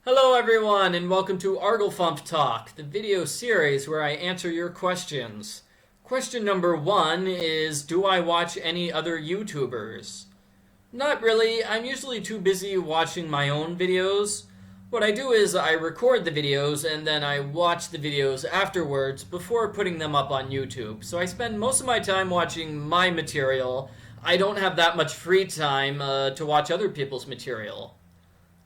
Hello everyone, and welcome to Arglefumph Talk, the video series where I answer your questions. Question number 1 is, do I watch any other YouTubers? Not really. I'm usually too busy watching my own videos. What I do is I record the videos and then I watch the videos afterwards before putting them up on YouTube. So I spend most of my time watching my material. I don't have that much free time to watch other people's material.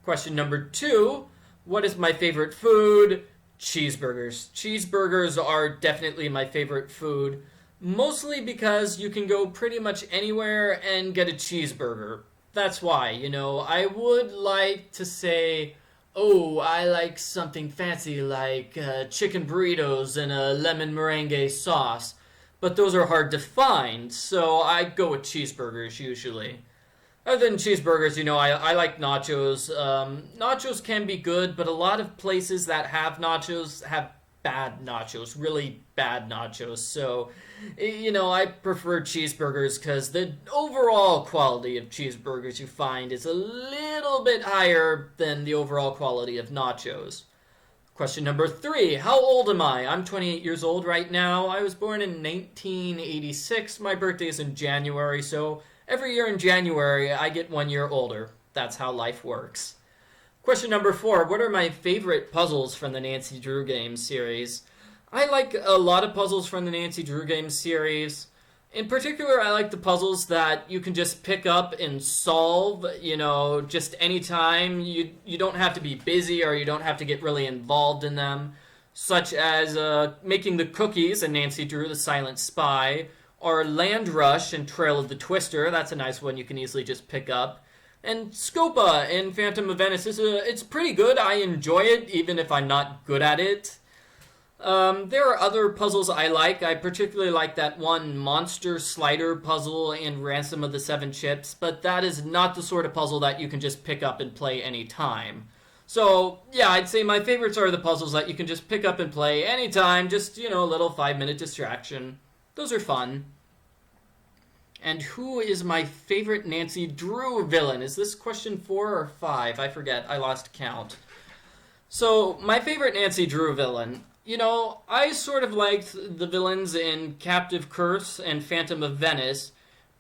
Question number 2, what is my favorite food? Cheeseburgers. Cheeseburgers are definitely my favorite food, mostly because you can go pretty much anywhere and get a cheeseburger. That's why, I would like to say, oh, I like something fancy like chicken burritos and a lemon meringue sauce, but those are hard to find, so I go with cheeseburgers usually. Other than cheeseburgers, I like nachos. Nachos can be good, but a lot of places that have nachos have bad nachos, really bad nachos. So, I prefer cheeseburgers because the overall quality of cheeseburgers you find is a little bit higher than the overall quality of nachos. Question number 3, how old am I? I'm 28 years old right now. I was born in 1986. My birthday is in January, so every year in January, I get 1 year older. That's how life works. Question number 4, what are my favorite puzzles from the Nancy Drew Games series? I like a lot of puzzles from the Nancy Drew Games series. In particular, I like the puzzles that you can just pick up and solve, just anytime. You don't have to be busy or you don't have to get really involved in them, such as making the cookies in Nancy Drew the Silent Spy, or Land Rush and Trail of the Twister. That's a nice one you can easily just pick up. And Scopa in Phantom of Venice, it's pretty good. I enjoy it, even if I'm not good at it. There are other puzzles I like. I particularly like that one Monster Slider puzzle in Ransom of the Seven Chips, but that is not the sort of puzzle that you can just pick up and play anytime. So, yeah, I'd say my favorites are the puzzles that you can just pick up and play anytime, just, a little 5-minute distraction. Those are fun. And who is my favorite Nancy Drew villain? Is this question 4 or 5? I forget. I lost count. So, my favorite Nancy Drew villain. I sort of liked the villains in Captive Curse and Phantom of Venice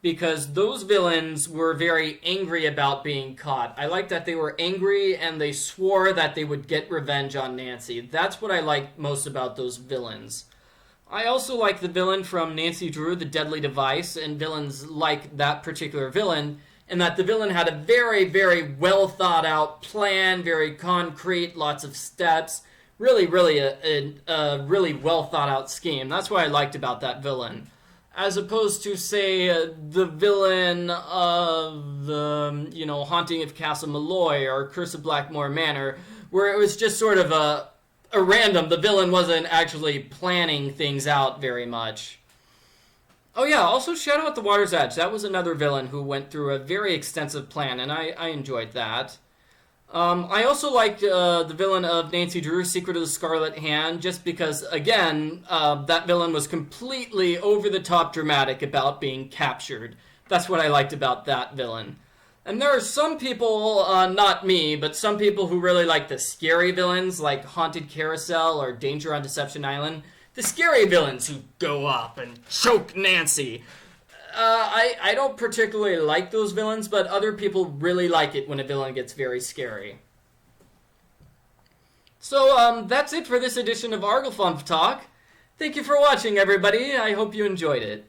because those villains were very angry about being caught. I liked that they were angry and they swore that they would get revenge on Nancy. That's what I liked most about those villains. I also like the villain from Nancy Drew, The Deadly Device, and villains like that particular villain, and that the villain had a very, very well thought out plan, very concrete, lots of steps, really a really well thought out scheme. That's what I liked about that villain. As opposed to, say, the villain of the, Haunting of Castle Malloy or Curse of Blackmore Manor, where it was just sort of a random. The villain wasn't actually planning things out very much. Oh yeah, also shout out The Water's Edge. That was another villain who went through a very extensive plan, and I enjoyed that. I also liked the villain of Nancy Drew, Secret of the Scarlet Hand, just because, again, that villain was completely over-the-top dramatic about being captured. That's what I liked about that villain. And there are some people, not me, but some people who really like the scary villains, like Haunted Carousel or Danger on Deception Island. The scary villains who go up and choke Nancy. I don't particularly like those villains, but other people really like it when a villain gets very scary. So, that's it for this edition of Arglefumph Talk. Thank you for watching, everybody. I hope you enjoyed it.